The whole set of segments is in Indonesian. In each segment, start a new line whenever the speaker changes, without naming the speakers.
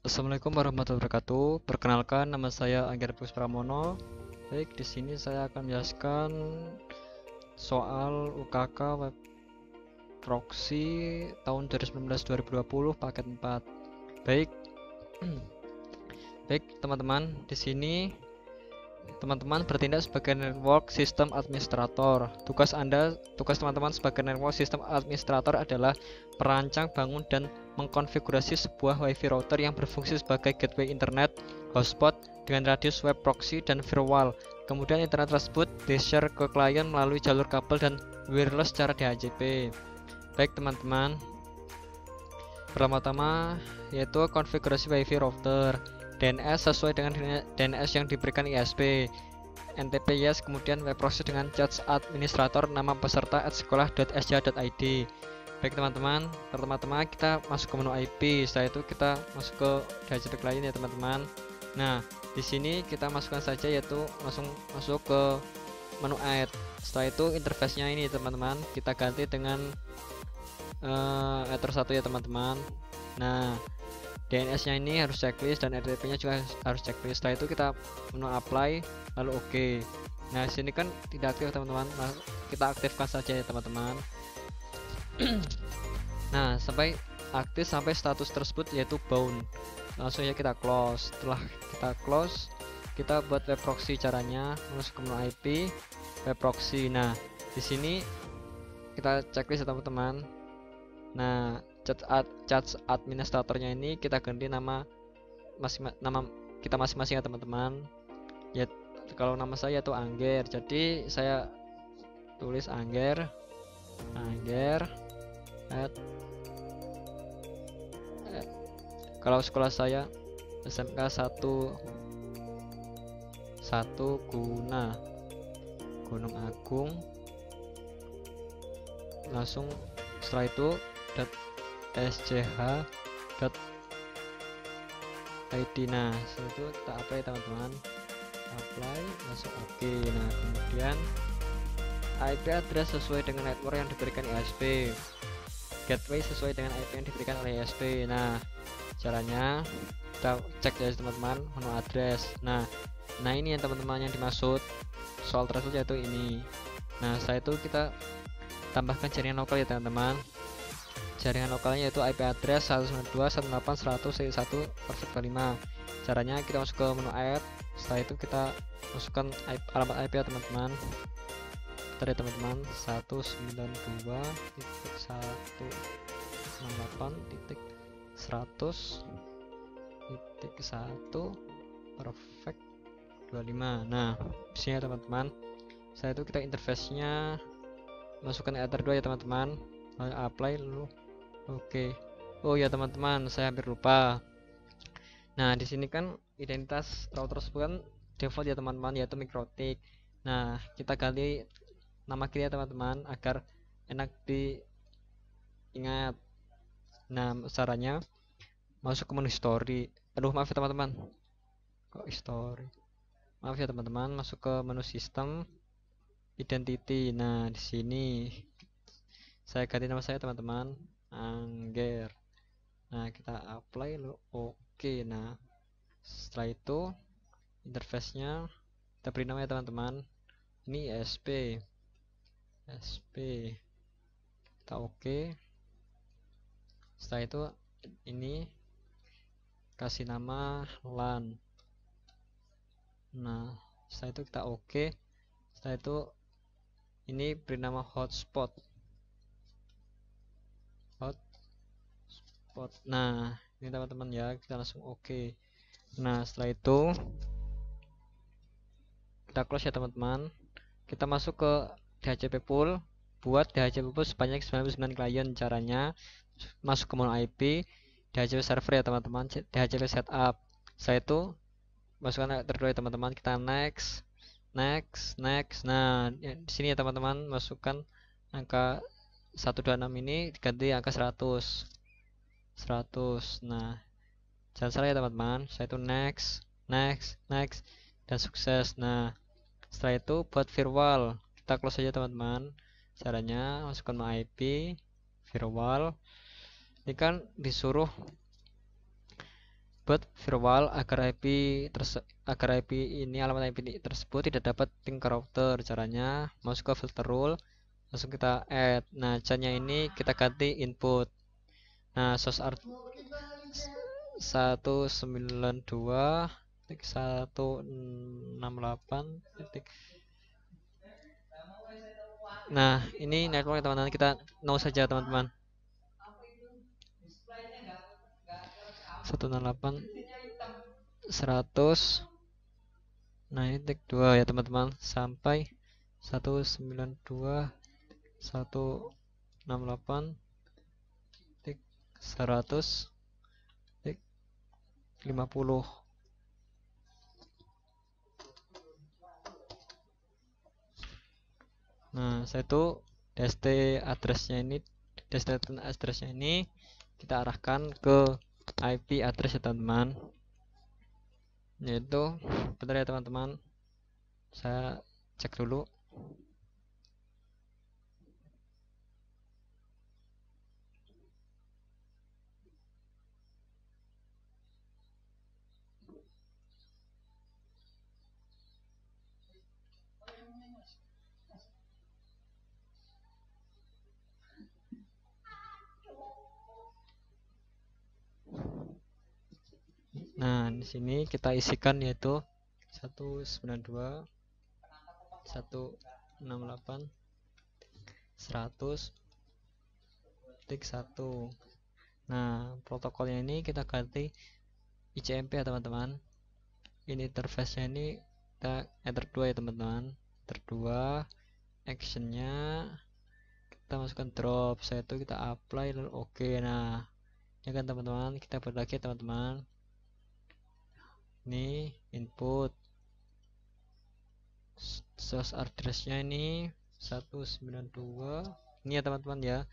Assalamualaikum warahmatullahi wabarakatuh. Perkenalkan, nama saya Angger Agus Pramono. Baik, di sini saya akan menjelaskan soal UKK Web Proxy tahun 2019-2020 paket 4. Baik, baik teman-teman, di sini teman-teman bertindak sebagai network system administrator. Tugas teman-teman sebagai network system administrator adalah merancang, bangun, dan mengkonfigurasi sebuah WiFi router yang berfungsi sebagai gateway internet, hotspot dengan radius web proxy dan firewall. Kemudian internet tersebut di-share ke klien melalui jalur kabel dan wireless secara DHCP. Baik teman-teman, pertama-tama yaitu konfigurasi WiFi router. DNS sesuai dengan DNS yang diberikan ISP, NTP-yes, kemudian web proxy dengan chat administrator, nama peserta @sekolah.sj.id. Baik teman-teman, pertama-tama kita masuk ke menu IP, setelah itu kita masuk ke DHCP klien ya teman-teman. Nah, di sini kita masukkan saja yaitu langsung masuk ke menu add. Setelah itu interface-nya ini teman-teman, kita ganti dengan Ether 1 ya teman-teman. Nah, DNS-nya ini harus checklist dan RTP-nya juga harus checklist. Setelah itu kita menu apply lalu oke. Nah, sini kan tidak aktif teman-teman. Nah, kita aktifkan saja ya teman-teman. Nah, sampai aktif sampai status tersebut yaitu bound. Langsung ya kita close. Setelah kita close, kita buat web proxy. Caranya masuk ke menu IP web proxy. Nah, di sini kita checklist ya teman-teman. Nah, chat administratornya ini kita ganti nama kita masing-masing ya teman-teman. Ya, kalau nama saya itu Angger, jadi saya tulis Angger kalau sekolah saya SMK 1 Guna Gunung Agung. Langsung setelah itu .sch.id. Nah, setelah itu kita apply teman-teman, apply langsung oke. Nah, kemudian IP address sesuai dengan network yang diberikan ISP, gateway sesuai dengan IP yang diberikan oleh ISP. Nah, caranya kita cek ya teman-teman menu address. Nah ini yang teman-teman yang dimaksud soal tersebut yaitu ini. Nah, setelah itu kita tambahkan jaringan lokal ya teman-teman. Jaringan lokalnya yaitu IP address 192.168.1/5. Caranya kita masuk ke menu add. Setelah itu kita masukkan alamat IP ya teman-teman. Tadi teman-teman 192.168.100.1 perfect 25. Nah, disini ya teman-teman. Setelah itu kita interface-nya masukkan Ether 2 ya teman-teman. Apply dulu. Oke. Oh ya teman-teman, saya hampir lupa. Nah, di sini kan identitas router tersebut kan default ya teman-teman, yaitu Mikrotik. Nah, kita ganti nama kita ya teman-teman agar enak diingat. Nah, caranya masuk ke menu history. Aduh, maaf ya teman-teman. Kok history? Maaf ya teman-teman, masuk ke menu sistem identity. Nah, di sini saya ganti nama saya teman-teman, Angger. Nah, kita apply lo. Oke. Nah, setelah itu interface-nya kita beri nama ya teman-teman. Ini SP kita oke. Setelah itu ini kasih nama LAN. Nah, setelah itu kita oke. Setelah itu ini beri nama hotspot. Nah, ini teman-teman ya, kita langsung oke. Nah, setelah itu kita close ya teman-teman. Kita masuk ke DHCP pool. Buat DHCP pool sebanyak 99 klien. Caranya masuk ke menu IP DHCP server ya teman-teman, DHCP setup. Setelah itu masukkan Ether 2 ya teman-teman. Kita next. Nah, di sini ya teman-teman, masukkan angka 126 ini diganti angka 100. Nah, jangan salah ya teman-teman. Saya itu next dan sukses. Nah, setelah itu buat firewall kita close saja teman-teman. Caranya masukkan IP firewall. Ini kan disuruh ribet firewall agar IP ini alamat IP tersebut tidak dapat ping ke router. Caranya masuk ke filter rule, langsung kita add. Nah, caranya ini kita ganti input. Nah, source art 192.168. Nah, ini network teman-teman, kita no saja teman-teman. 168.100. Nah, ini tik 2 ya teman-teman, sampai 192.168 tik 100 tik 50. Nah, saya itu destination addressnya ini kita arahkan ke IP address ya teman-teman, yaitu bentar ya teman-teman, saya cek dulu. Nah, di sini kita isikan yaitu 192.168.100.1. Nah, protokolnya ini kita ganti ICMP ya teman-teman. Ini interface-nya ini kita enter 2 ya teman-teman. Enter 2, actionnya kita masukkan drop, saya itu kita apply lalu oke. Nah, ya kan teman-teman, kita buat lagi teman-teman. Ini input source addressnya ini 192 ini ya teman-teman ya.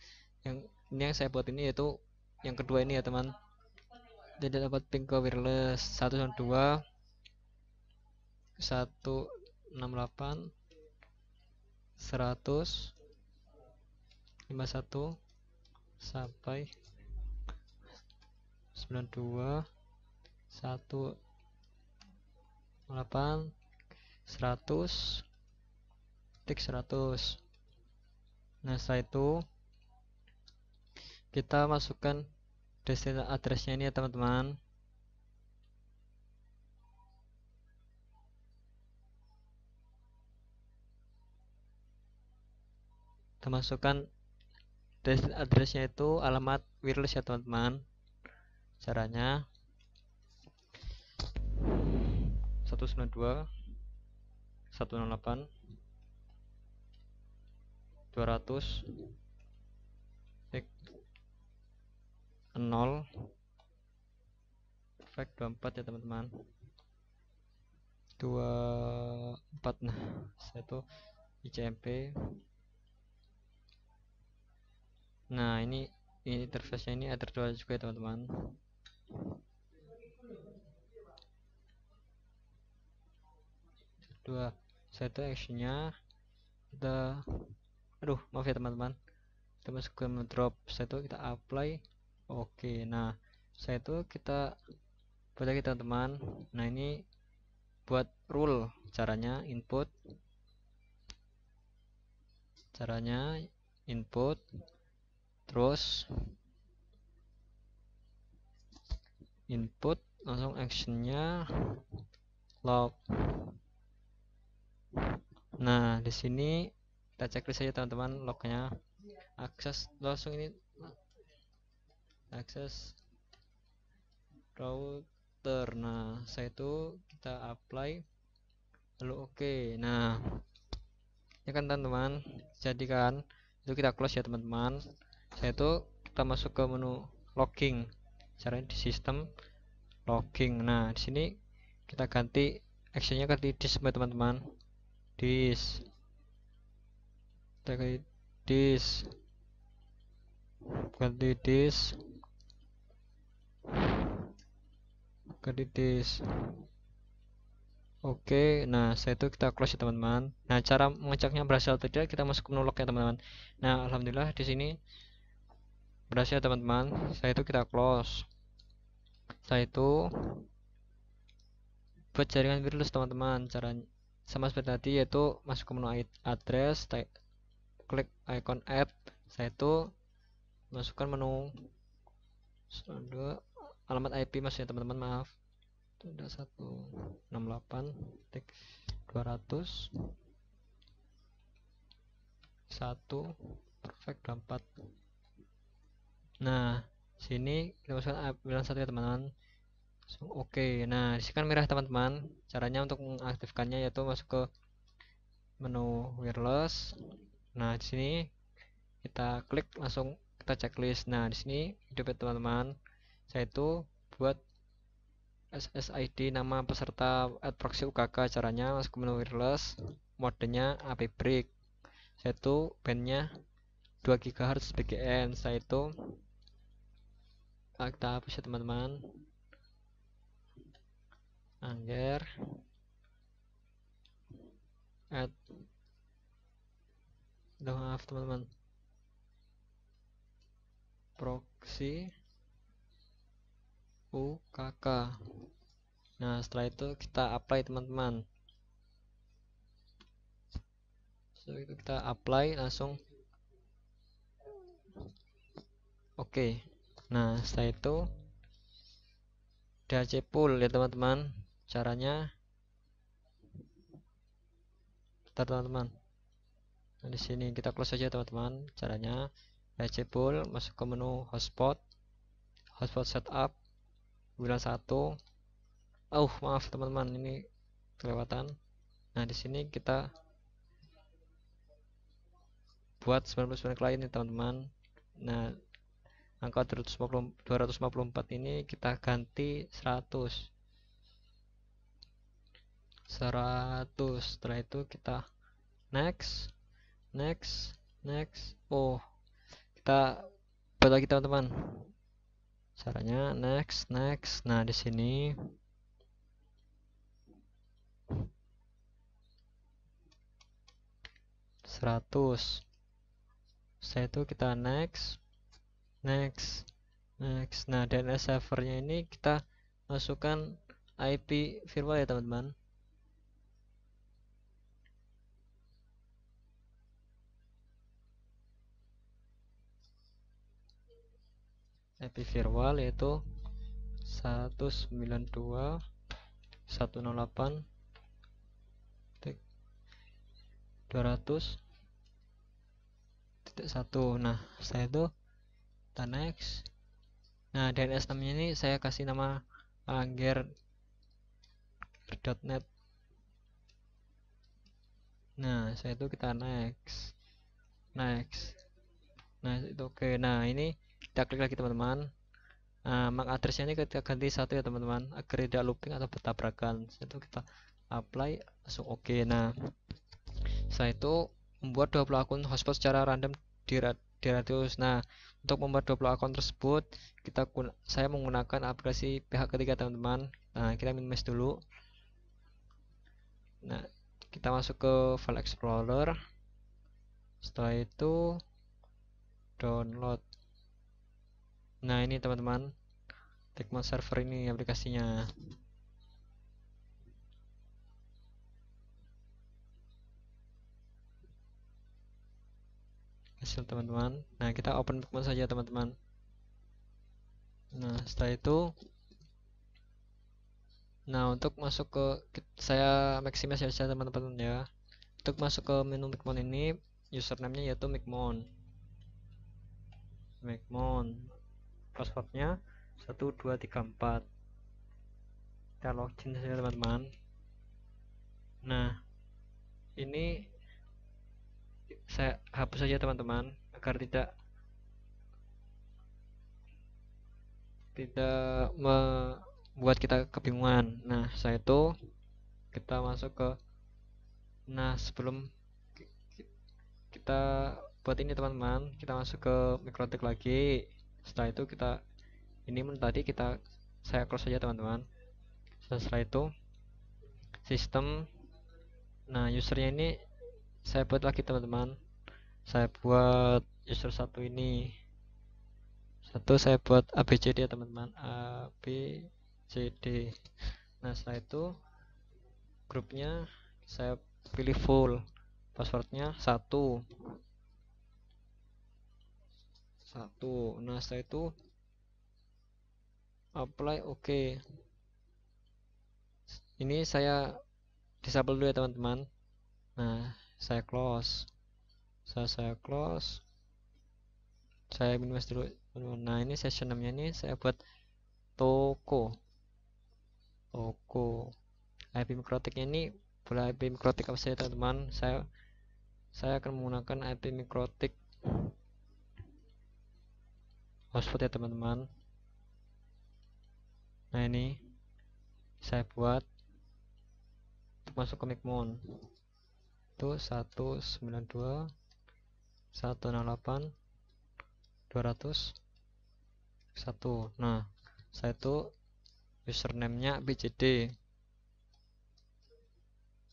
Yang saya buat ini yaitu yang kedua ini ya teman, tidak dapat ping ke wireless 192.168 100.51 sampai 92.168 100 tik 100. Nah, setelah itu kita masukkan destination addressnya ini ya teman-teman. Kita masukkan destination addressnya itu alamat wireless ya teman-teman. Caranya 192.168.200 0 perfect 24 ya teman-teman, 24. Nah, satu ICMP. Nah, ini interface-nya ini ada 2 juga ya teman-teman. Dua, satu actionnya kita, aduh maaf ya teman-teman, kita masuk ke drop, satu kita apply oke. Nah, saya itu kita buat lagi teman-teman. Nah, ini buat rule, caranya input terus input langsung actionnya log. Nah, di sini kita checklist saja teman-teman lognya. Akses langsung ini akses router. Nah, saya itu kita apply lalu oke. Nah, ya kan teman-teman, jadi kan itu kita close ya teman-teman. Saya itu kita masuk ke menu logging, caranya di sistem logging. Nah, di sini kita ganti actionnya ganti disk ya teman-teman, disk, kita ganti disk, ganti disk. Oke, nah saya itu kita close ya teman-teman. Nah, cara mengeceknya berhasil atau tidak, kita masuk ke menu log ya teman-teman. Nah, alhamdulillah di sini berhasil teman-teman. Saya itu kita close. Setelah itu buat jaringan wireless teman-teman, cara sama seperti tadi, yaitu masuk ke menu address, klik icon app. Setelah itu masukkan menu alamat IP maksudnya teman-teman, maaf, sudah 168.200.1 perfect 24. Nah, sini kita masukkan bilang 1 ya teman-teman. Oke, nah di sini kan merah teman-teman. Caranya untuk mengaktifkannya yaitu masuk ke menu wireless. Nah, di sini kita klik langsung kita checklist. Nah, di sini hidup ya teman-teman. Saya itu buat SSID nama peserta proxy UKK. Caranya masuk ke menu wireless, modenya AP break. Saya itu bandnya 2 GHz BGN. Saya itu kita hapus ya teman-teman. Angger add, maaf teman-teman, proxy UKK. Nah, setelah itu kita apply teman-teman. Setelah itu kita apply langsung. Oke. Nah, setelah itu DHC pool ya teman-teman. Caranya teman-teman. Nah, di sini kita close saja teman-teman. Caranya DHC pool, masuk ke menu hotspot setup, bilang 1. Maaf teman-teman, ini kelewatan. Nah, di sini kita buat 99 klien nih teman-teman. Nah, angka 254 ini kita ganti 100. Setelah itu kita next. Kita buat lagi teman-teman. Caranya next. Nah, di sini $100. Setelah itu kita next. Nah, DNS servernya ini kita masukkan IP firewall ya teman-teman. IP firewall yaitu 192.168.200.1. Nah, setelah itu kita next. Nah, DNS namanya ini saya kasih nama angger.net. Nah, saya itu kita next. Nah, itu oke. Nah, ini kita klik lagi teman-teman. Nah, MAC addressnya ini kita ganti 1 ya teman-teman, agar tidak looping atau bertabrakan. Itu kita apply langsung oke. Nah, setelah itu membuat 20 akun hotspot secara random di radius. Nah, untuk membuat 20 akun tersebut saya menggunakan aplikasi pihak ketiga teman-teman. Nah, kita minimize dulu. Nah, kita masuk ke file explorer. Setelah itu download. Nah, ini teman-teman, Techmon server ini aplikasinya. Hasil teman-teman. Nah, kita open Techmon saja teman-teman. Nah, setelah itu, untuk masuk ke, saya maximize saja teman-teman ya. Untuk masuk ke menu Micmon ini, username-nya yaitu Micmon. Passwordnya 1234. Kita login saja teman-teman. Nah, ini saya hapus saja teman-teman agar tidak membuat kita kebingungan. Nah, setelah itu kita masuk ke, sebelum kita buat ini teman-teman, kita masuk ke Mikrotik lagi. Setelah itu kita tadi saya close saja teman-teman. Setelah itu sistem, usernya ini saya buat lagi teman-teman. Saya buat user 1 ini Satu saya buat ABCD ya teman-teman, ABCD. Nah setelah itu grupnya saya pilih full, passwordnya satu. Nah setelah itu apply, oke. Ini saya disable dulu ya teman-teman. Nah saya close, saya close, saya minimize dulu. Nah ini session namanya, ini saya buat toko IP mikrotiknya ini boleh IP mikrotik apa saja teman-teman. Saya akan menggunakan IP mikrotik hotspot ya teman-teman. Nah ini saya buat masuk ke Micmon itu 192.168.200.1. Nah saya itu username-nya BCD,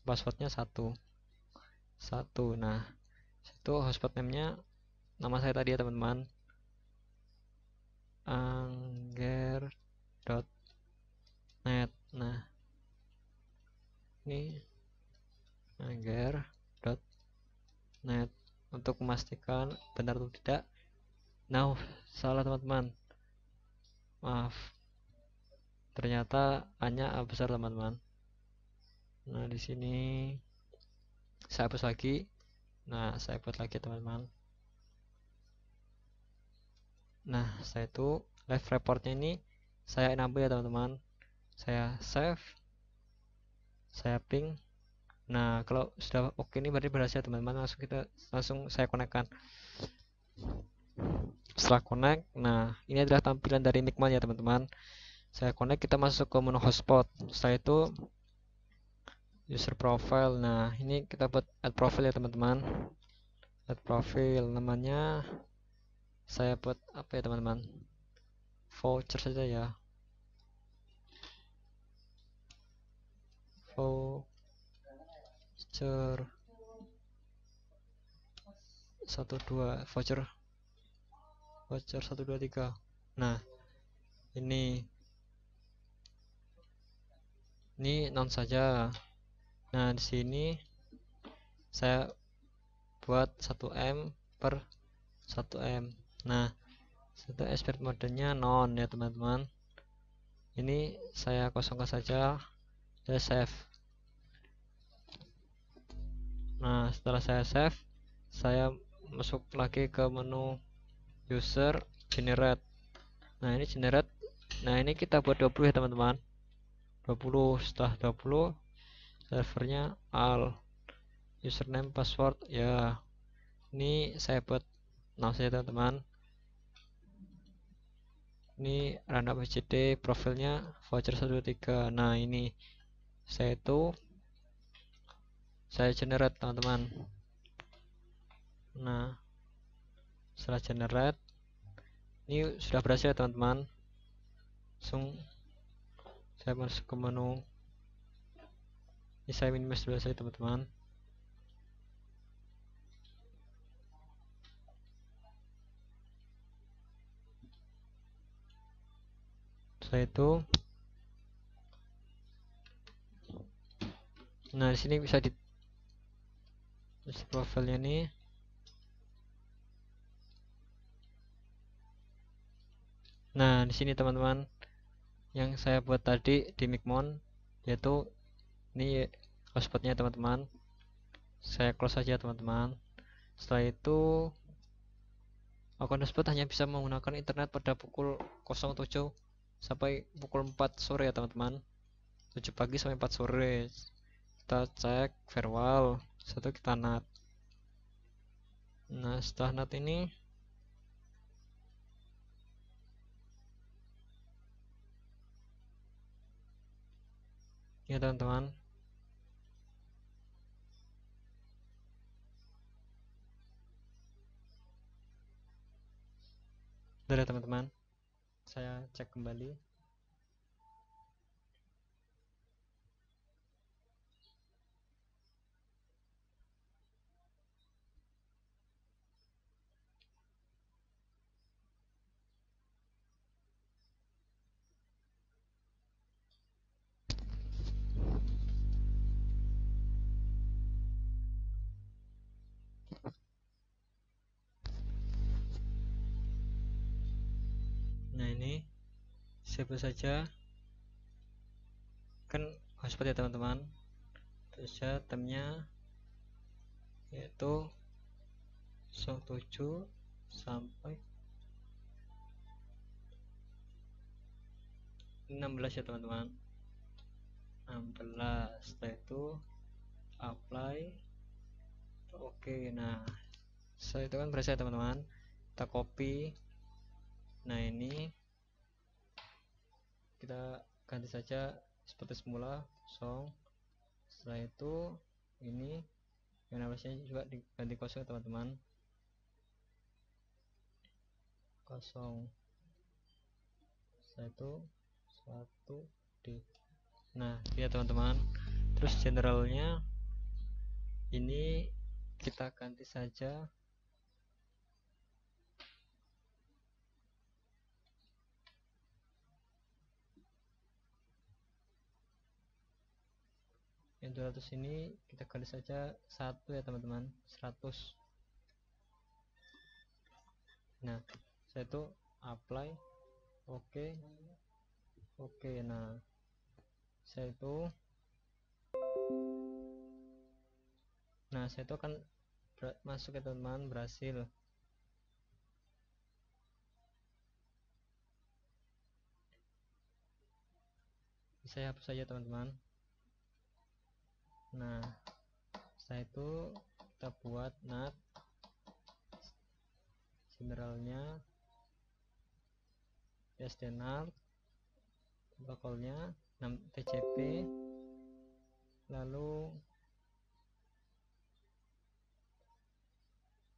passwordnya 1. Nah itu hotspot name-nya nama saya tadi ya teman-teman, angger.net. Nah ini angger.net untuk memastikan benar atau tidak. Nah salah teman-teman, maaf, ternyata hanya A besar teman-teman. Nah di sini saya hapus lagi. Nah saya buat lagi teman-teman. Nah saya itu live reportnya ini saya enable ya teman-teman. Saya save, saya ping. Nah kalau sudah oke ini berarti berhasil teman-teman. Langsung saya konekkan. Setelah connect, nah ini adalah tampilan dari Micmon ya teman-teman. Saya connect, kita masuk ke menu hotspot. Setelah itu user profile. Nah ini kita buat add profile ya teman-teman. Add profile namanya saya buat apa ya teman-teman, voucher saja ya, voucher 123. Nah ini non saja. Nah di sini saya buat 1M per 1M. Nah itu expert modenya non ya teman-teman. Ini saya kosongkan saja, saya save. Nah setelah saya save, saya masuk lagi ke menu user generate. Nah ini generate. Nah ini kita buat 20 ya teman-teman, 20. Setelah 20 servernya al, username password ya ini saya buat 0 saja teman-teman. Ini random BCD, profilnya voucher 123. Nah ini saya generate teman-teman. Nah setelah generate ini sudah berhasil ya teman-teman. Langsung saya masuk ke menu, ini saya minimize dulu saja teman-teman. Setelah itu, nah di sini bisa di profilnya ini. Nah di sini teman-teman yang saya buat tadi di Micmon, yaitu ini hotspotnya teman-teman. Saya close saja teman-teman. Setelah itu akun tersebut hanya bisa menggunakan internet pada pukul 07 sampai pukul 4 sore ya teman-teman. 7 pagi sampai 4 sore. Kita cek firewall, satu kita NAT. Nah setelah NAT ini ya teman-teman, sudah ya teman-teman, saya cek kembali. ini save saja, kan hotspot ya teman-teman. Terus saja temnya yaitu 07 sampai 16 ya teman-teman. 16. Setelah itu apply. Oke, nah setelah itu kan berhasil ya teman-teman. Kita copy. Nah ini kita ganti saja seperti semula kosong. Setelah itu ini yang namanya juga diganti kosong teman-teman, kosong. Setelah itu 1D. Nah ya teman-teman. Terus generalnya ini kita ganti saja yang 200 ini, kita ganti saja 1 ya teman-teman, 100. Nah saya itu apply. Oke. Nah saya itu akan masuk ya teman-teman, berhasil. Saya hapus saja teman-teman. Nah setelah itu kita buat NAT generalnya SDNAT, protokolnya 6 TCP, lalu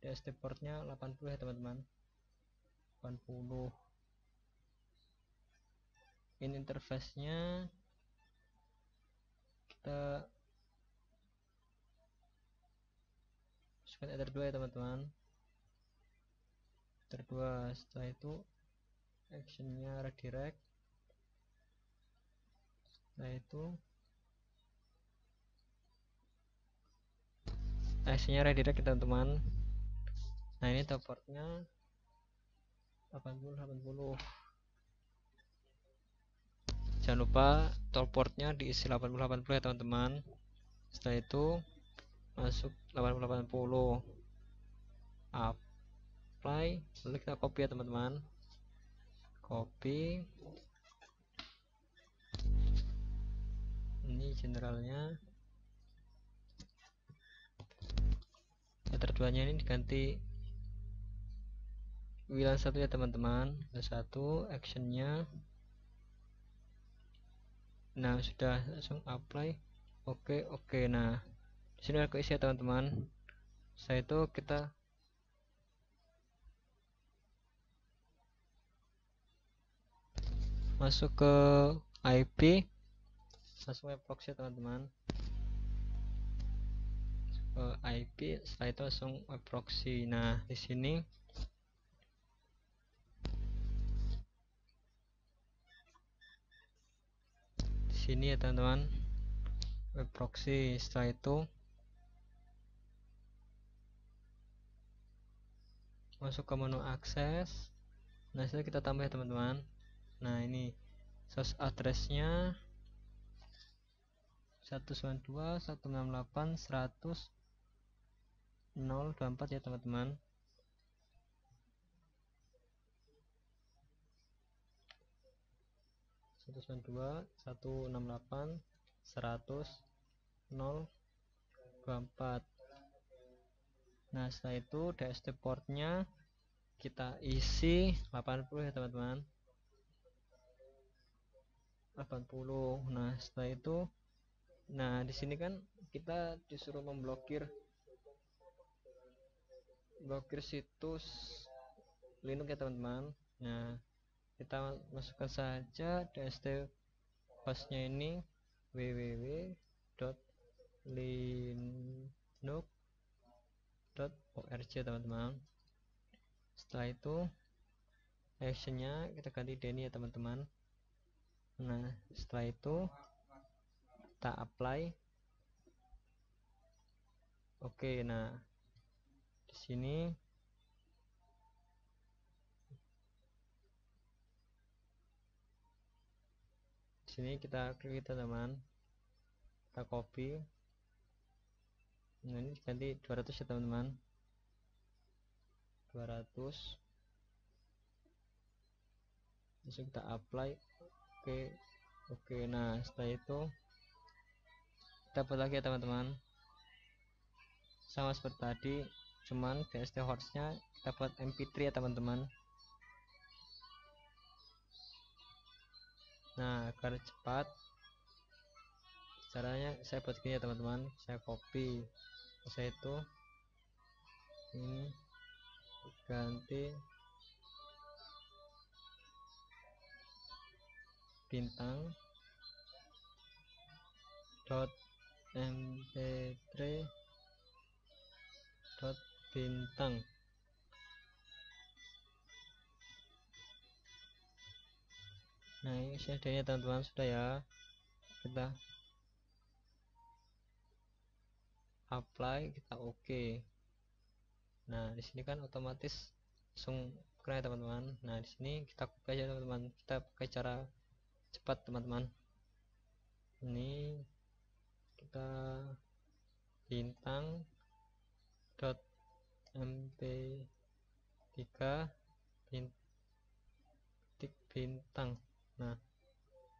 DST portnya 80 ya teman-teman, 80. Ini interface-nya kita masukkan Ether 2 ya teman-teman, Ether 2. Setelah itu actionnya redirect. Setelah itu actionnya redirect ya teman-teman. Nah ini portnya 80. Jangan lupa portnya diisi 80 ya teman-teman. Setelah itu masuk 80 apply, lalu kita copy ya teman-teman, copy. Ini generalnya Ether 2 nya ini diganti WLAN 1 ya teman-teman, WLAN 1 actionnya. Nah sudah, langsung apply. Oke. Nah di sini aku isi ya teman-teman. Setelah itu kita masuk ke IP, langsung web proxy ya teman-teman, ke IP. Setelah itu langsung web proxy. Nah di sini ya teman-teman, web proxy. Setelah itu masuk ke menu akses. Nah setelah kita tambah ya teman-teman. Nah ini source addressnya 192.168.100.024 ya teman-teman. 192.168.100.024. Nah setelah itu DST portnya kita isi 80 ya teman-teman, 80. Nah setelah itu, nah di sini kan kita disuruh memblokir situs Linux ya teman-teman. Nah kita masukkan saja DST hostnya ini www.linux.org teman-teman. Setelah itu actionnya kita ganti Denny ya teman-teman. Nah setelah itu kita apply. Oke. Nah di sini sini kita klik teman-teman, kita copy. Nah, ini ganti 200 ya teman-teman, 200. Langsung kita apply. Oke. Nah, setelah itu kita buat lagi ya teman-teman, sama seperti tadi, cuman VST hotsnya kita buat MP3 ya teman-teman. Nah, agar cepat, caranya saya buat gini ya teman-teman, saya copy. Saya itu ini ganti bintang dot mp3 dot bintang. Nah, ini sudah teman-teman, sudah ya. Kita apply, kita oke. Nah, di sini kan otomatis langsung kena ya teman-teman. Nah, di sini kita copy aja teman-teman, kita pakai cara cepat teman-teman. Ini kita bintang dot mp3 bintang. Nah,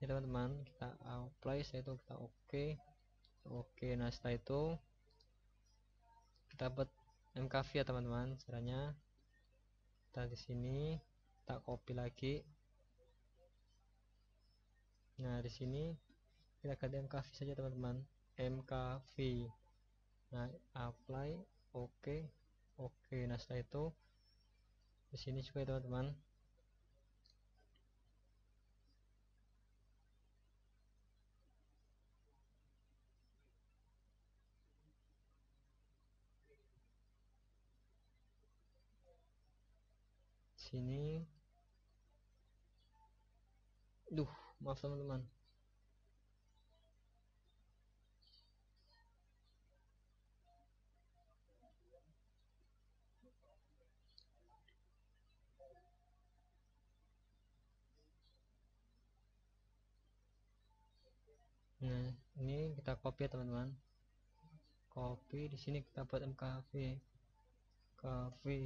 ini teman-teman, kita apply, saya itu kita oke. Nah, setelah itu kita buat mkv ya teman-teman. Caranya kita di sini kita copy lagi. Nah, di sini kita ganti mkv saja teman-teman, mkv. Nah, apply, oke. Nah, setelah itu di sini juga ya teman-teman, sini. Maaf teman-teman. Nah, ini kita copy ya teman-teman, copy. Di sini kita buat mkv.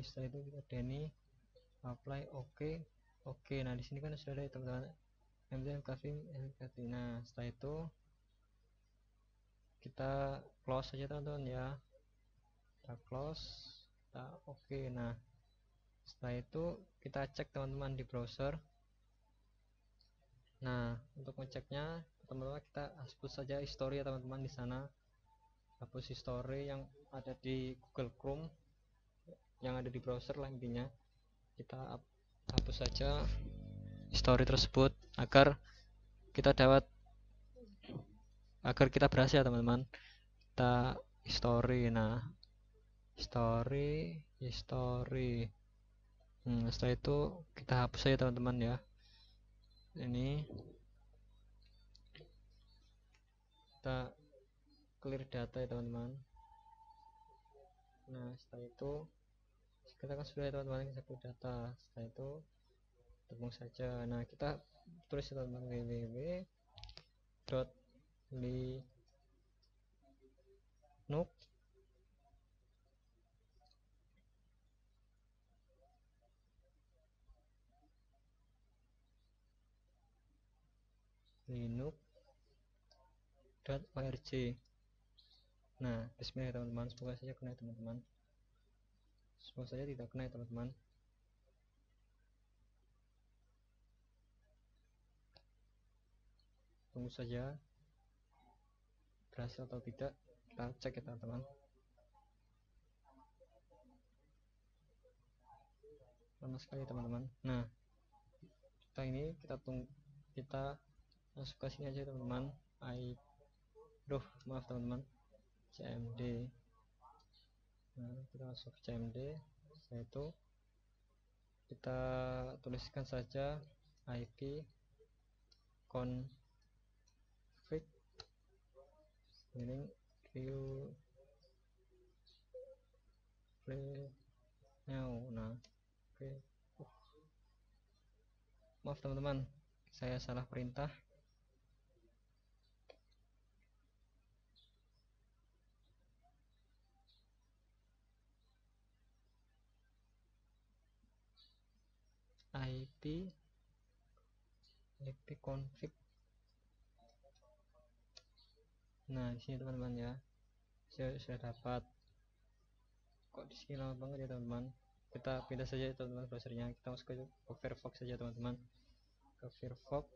Setelah itu kita deni, apply, oke. Nah, di sini kan sudah ada teman-teman, mkv. Nah, setelah itu kita close saja teman-teman ya, kita close, kita oke. Nah, setelah itu kita cek teman-teman di browser. Nah, untuk ngeceknya teman-teman, kita hapus saja history ya teman-teman. Di sana hapus history yang ada di Google Chrome, yang ada di browser lah intinya. Kita hapus saja history tersebut agar kita berhasil ya teman-teman. Kita history. Nah, history. Setelah itu kita hapus saja teman-teman ya. Ini kita clear data ya teman-teman. Nah, setelah itu kita kan sudah ya teman-teman, kita clear data. Setelah itu tepung saja. Nah, kita tulis ya teman-teman, www.linux linux.org. Nah, bismillah teman-teman, semoga saja kena teman-teman, semoga saja tidak kena ya teman-teman. Tunggu saja berhasil atau tidak, kita cek ya teman-teman. Lama sekali teman-teman. Nah, kita tunggu, kita masuk ke sini aja teman-teman. Maaf teman-teman, cmd. Nah, kita masuk cmd. Setelah itu kita tuliskan saja ip config ini nah, oke. Maaf teman-teman, saya salah perintah. IP config. Nah di sini teman-teman ya, saya sudah dapat. Kok di sini lama banget ya teman-teman. Kita pindah saja ya teman-teman browsernya, kita masuk ke Firefox saja teman-teman, ke Firefox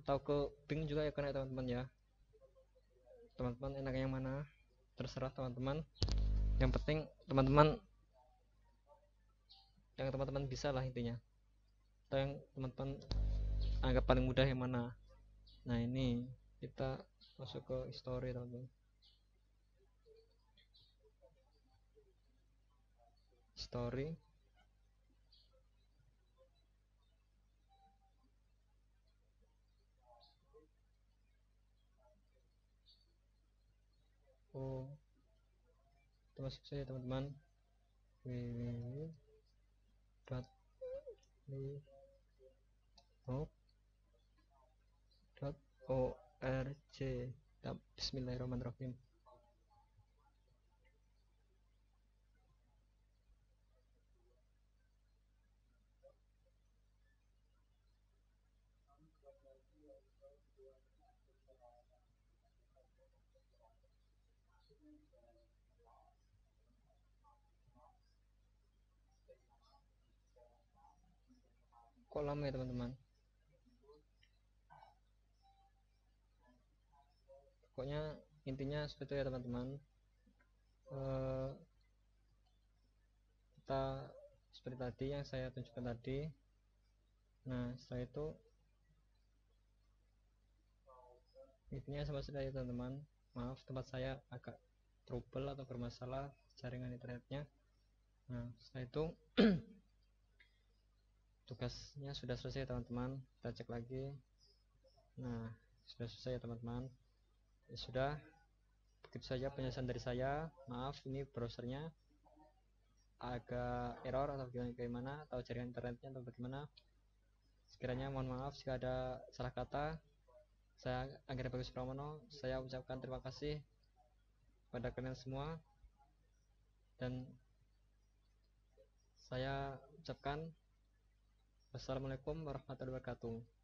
atau ke Bing juga ya kena teman-teman ya. Teman-teman enak yang mana terserah teman-teman, yang penting teman-teman bisa lah intinya, atau yang teman-teman anggap paling mudah yang mana. Nah ini kita masuk ke history teman-teman, history. Oh kita masuk saja teman-teman, www.lihop.org. Bismillahirrahmanirrahim. Kok lama ya teman-teman, pokoknya intinya seperti itu ya teman-teman. Kita seperti tadi yang saya tunjukkan tadi. Nah setelah itu intinya sama saja ya teman-teman. Maaf tempat saya agak trouble atau bermasalah jaringan internetnya. Nah setelah itu tugasnya sudah selesai teman-teman, kita cek lagi. Nah sudah selesai ya teman-teman, ya sudah, begitu saja penjelasan dari saya. Maaf ini browsernya agak error atau bagaimana, atau jaringan internetnya atau bagaimana, sekiranya mohon maaf jika ada salah kata. Saya Anggira Bagus Pramono, saya ucapkan terima kasih pada kalian semua, dan saya ucapkan wassalamualaikum warahmatullahi wabarakatuh.